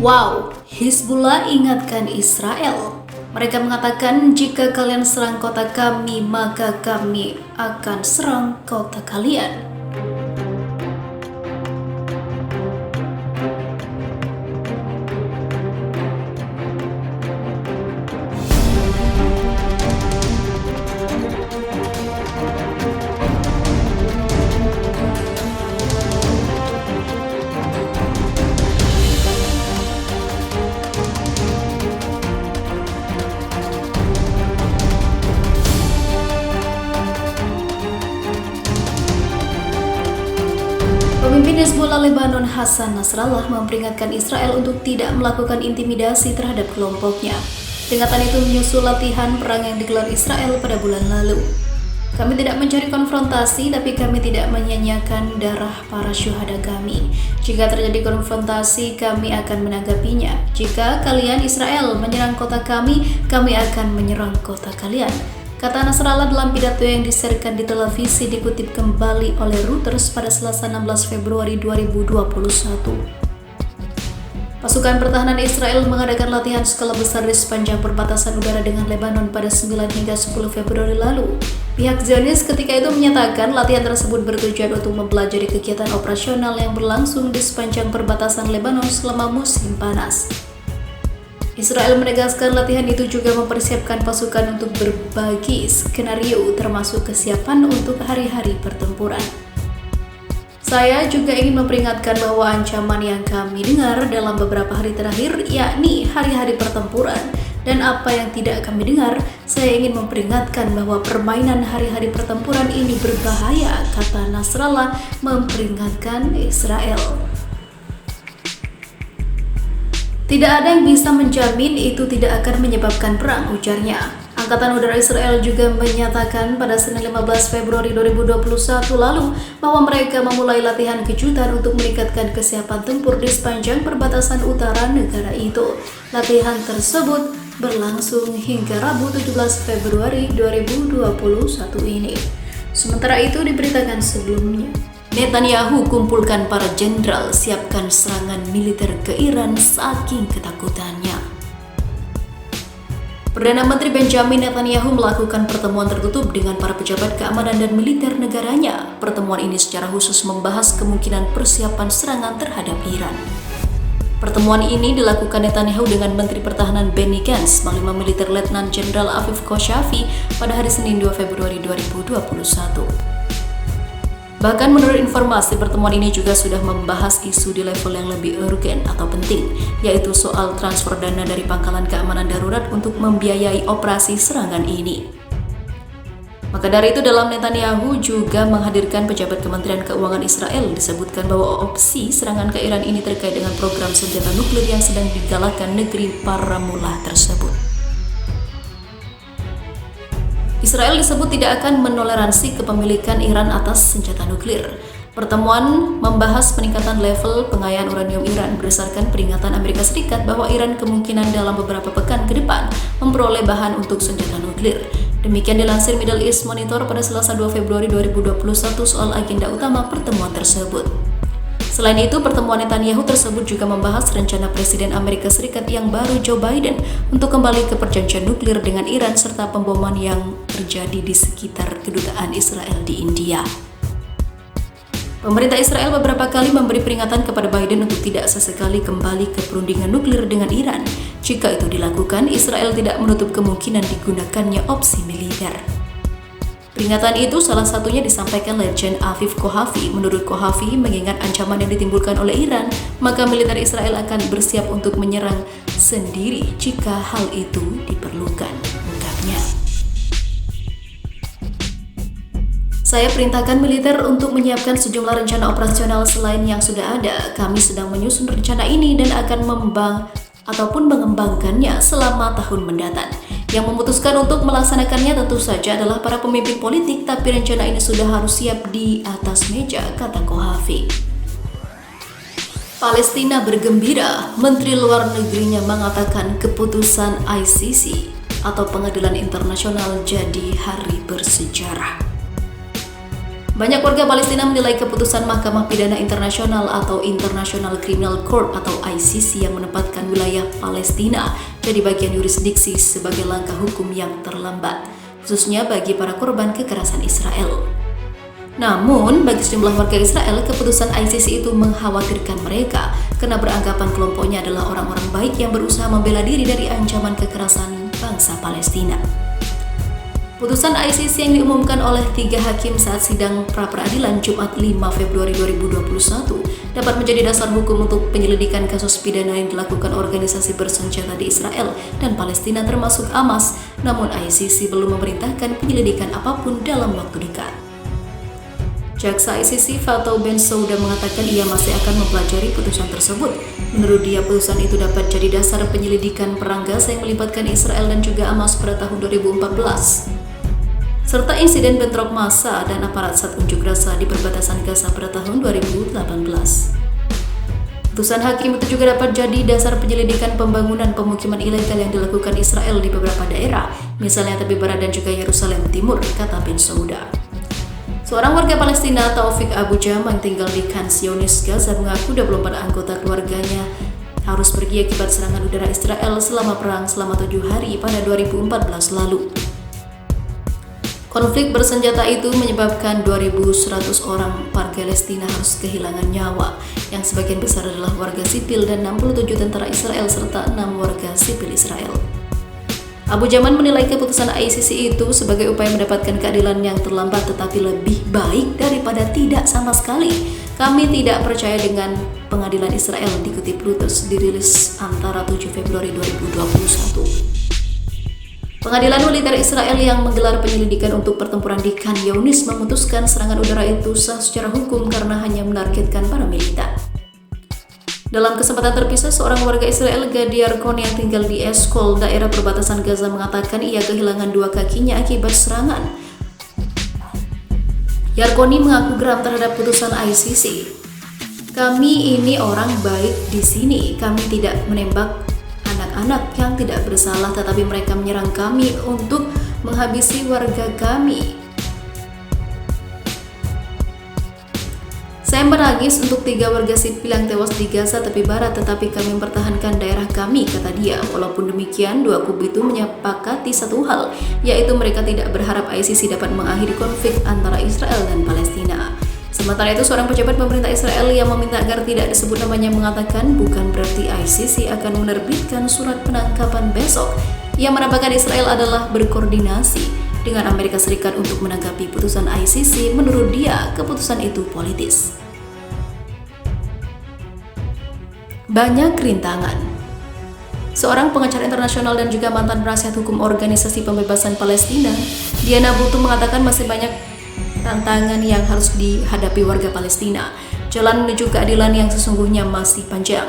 Wow, Hizbullah ingatkan Israel. Mereka mengatakan jika kalian serang kota kami, maka kami akan serang kota kalian. Pemimpin Hizbullah Lebanon Hassan Nasrallah memperingatkan Israel untuk tidak melakukan intimidasi terhadap kelompoknya. Peringatan itu menyusul latihan perang yang digelar Israel pada bulan lalu. Kami tidak mencari konfrontasi, tapi kami tidak menyanyiakan darah para syuhada kami. Jika terjadi konfrontasi, kami akan menanggapinya. Jika kalian Israel menyerang kota kami akan menyerang kota kalian, kata Nasrallah dalam pidato yang disiarkan di televisi dikutip kembali oleh Reuters pada Selasa 16 Februari 2021. Pasukan pertahanan Israel mengadakan latihan skala besar di sepanjang perbatasan udara dengan Lebanon pada 9 hingga 10 Februari lalu. Pihak Zionis ketika itu menyatakan latihan tersebut bertujuan untuk mempelajari kegiatan operasional yang berlangsung di sepanjang perbatasan Lebanon selama musim panas. Israel menegaskan latihan itu juga mempersiapkan pasukan untuk berbagi skenario termasuk kesiapan untuk hari-hari pertempuran. Saya juga ingin memperingatkan bahwa ancaman yang kami dengar dalam beberapa hari terakhir yakni hari-hari pertempuran dan apa yang tidak kami dengar, saya ingin memperingatkan bahwa permainan hari-hari pertempuran ini berbahaya, kata Nasrallah memperingatkan Israel. Tidak ada yang bisa menjamin itu tidak akan menyebabkan perang, ujarnya. Angkatan Udara Israel juga menyatakan pada Senin 15 Februari 2021 lalu bahwa mereka memulai latihan kejutan untuk meningkatkan kesiapan tempur di sepanjang perbatasan utara negara itu. Latihan tersebut berlangsung hingga Rabu 17 Februari 2021 ini. Sementara itu diberitakan sebelumnya, Netanyahu kumpulkan para jenderal, siapkan serangan militer ke Iran saking ketakutannya. Perdana Menteri Benjamin Netanyahu melakukan pertemuan tertutup dengan para pejabat keamanan dan militer negaranya. Pertemuan ini secara khusus membahas kemungkinan persiapan serangan terhadap Iran. Pertemuan ini dilakukan Netanyahu dengan Menteri Pertahanan Benny Gantz, Panglima Militer Letnan Jenderal Aviv Koshavi pada hari Senin 2 Februari 2021. Bahkan menurut informasi, pertemuan ini juga sudah membahas isu di level yang lebih urgen atau penting, yaitu soal transfer dana dari pangkalan keamanan darurat untuk membiayai operasi serangan ini. Maka dari itu dalam Netanyahu juga menghadirkan pejabat Kementerian Keuangan Israel, disebutkan bahwa opsi serangan ke Iran ini terkait dengan program senjata nuklir yang sedang digalakkan negeri para mullah tersebut. Israel disebut tidak akan menoleransi kepemilikan Iran atas senjata nuklir. Pertemuan membahas peningkatan level pengayaan uranium Iran berdasarkan peringatan Amerika Serikat bahwa Iran kemungkinan dalam beberapa pekan ke depan memperoleh bahan untuk senjata nuklir. Demikian dilansir Middle East Monitor pada Selasa 2 Februari 2021 soal agenda utama pertemuan tersebut. Selain itu, pertemuan Netanyahu tersebut juga membahas rencana Presiden Amerika Serikat yang baru Joe Biden untuk kembali ke perjanjian nuklir dengan Iran serta pemboman yang terjadi di sekitar kedutaan Israel di India. Pemerintah Israel beberapa kali memberi peringatan kepada Biden untuk tidak sesekali kembali ke perundingan nuklir dengan Iran. Jika itu dilakukan, Israel tidak menutup kemungkinan digunakannya opsi militer. Peringatan itu salah satunya disampaikan Legend Aviv Kohavi. Menurut Kohavi, mengingat ancaman yang ditimbulkan oleh Iran, maka militer Israel akan bersiap untuk menyerang sendiri jika hal itu diperlukan, ungkapnya. Saya perintahkan militer untuk menyiapkan sejumlah rencana operasional selain yang sudah ada. Kami sedang menyusun rencana ini dan akan mengembangkannya selama tahun mendatang. Yang memutuskan untuk melaksanakannya tentu saja adalah para pemimpin politik, tapi rencana ini sudah harus siap di atas meja, kata Kohavi. Palestina bergembira, Menteri Luar Negerinya mengatakan keputusan ICC atau Pengadilan Internasional jadi hari bersejarah. Banyak warga Palestina menilai keputusan Mahkamah Pidana Internasional atau International Criminal Court atau ICC yang menempatkan wilayah Palestina jadi bagian yurisdiksi sebagai langkah hukum yang terlambat, khususnya bagi para korban kekerasan Israel. Namun, bagi sejumlah warga Israel, keputusan ICC itu mengkhawatirkan mereka karena beranggapan kelompoknya adalah orang-orang baik yang berusaha membela diri dari ancaman kekerasan bangsa Palestina. Putusan ICC yang diumumkan oleh 3 hakim saat sidang pra-peradilan Jumat 5 Februari 2021 dapat menjadi dasar hukum untuk penyelidikan kasus pidana yang dilakukan organisasi bersenjata di Israel dan Palestina termasuk Hamas, namun ICC belum memerintahkan penyelidikan apapun dalam waktu dekat. Jaksa ICC Fatou Bensouda mengatakan ia masih akan mempelajari putusan tersebut. Menurut dia, putusan itu dapat jadi dasar penyelidikan perang Gaza yang melibatkan Israel dan juga Hamas pada tahun 2014. Serta insiden bentrok massa dan aparat saat unjuk rasa di perbatasan Gaza pada tahun 2018. Putusan hakim itu juga dapat jadi dasar penyelidikan pembangunan pemukiman ilegal yang dilakukan Israel di beberapa daerah, misalnya Tepi Barat dan juga Yerusalem Timur, kata Bensouda. Seorang warga Palestina, Taufik Abu Jama, yang tinggal di Khan Younis, Gaza, mengaku 24 anggota keluarganya harus pergi akibat serangan udara Israel selama perang selama 7 hari pada 2014 lalu. Konflik bersenjata itu menyebabkan 2.100 orang warga Palestina harus kehilangan nyawa, yang sebagian besar adalah warga sipil dan 67 tentara Israel serta 6 warga sipil Israel. Abu Jaman menilai keputusan ICC itu sebagai upaya mendapatkan keadilan yang terlambat tetapi lebih baik daripada tidak sama sekali. Kami tidak percaya dengan pengadilan Israel, dikutip Reuters, dirilis antara 7 Februari 2021. Pengadilan militer Israel yang menggelar penyelidikan untuk pertempuran di Khan Younis memutuskan serangan udara itu sah secara hukum karena hanya menargetkan para militer. Dalam kesempatan terpisah, seorang warga Israel, Gadi Yarkon, yang tinggal di Eshkol, daerah perbatasan Gaza, mengatakan ia kehilangan 2 kakinya akibat serangan. Yarkoni mengaku geram terhadap putusan ICC. Kami ini orang baik di sini, kami tidak menembak anak-anak yang tidak bersalah, tetapi mereka menyerang kami untuk menghabisi warga kami. Saya menangis untuk 3 warga sipil yang tewas di Gaza tepi barat, tetapi kami mempertahankan daerah kami, kata dia. Walaupun demikian, 2 kubu itu menyepakati satu hal, yaitu mereka tidak berharap ICC dapat mengakhiri konflik antara Israel dan Palestina. Sementara itu, seorang pejabat pemerintah Israel yang meminta agar tidak disebut namanya mengatakan bukan berarti ICC akan menerbitkan surat penangkapan besok. Ia menambahkan Israel adalah berkoordinasi dengan Amerika Serikat untuk menanggapi putusan ICC. Menurut dia, keputusan itu politis. Banyak rintangan. Seorang pengacara internasional dan juga mantan penasihat hukum organisasi pembebasan Palestina, Diana Butu, mengatakan masih banyak tantangan yang harus dihadapi warga Palestina. Jalan menuju keadilan yang sesungguhnya masih panjang.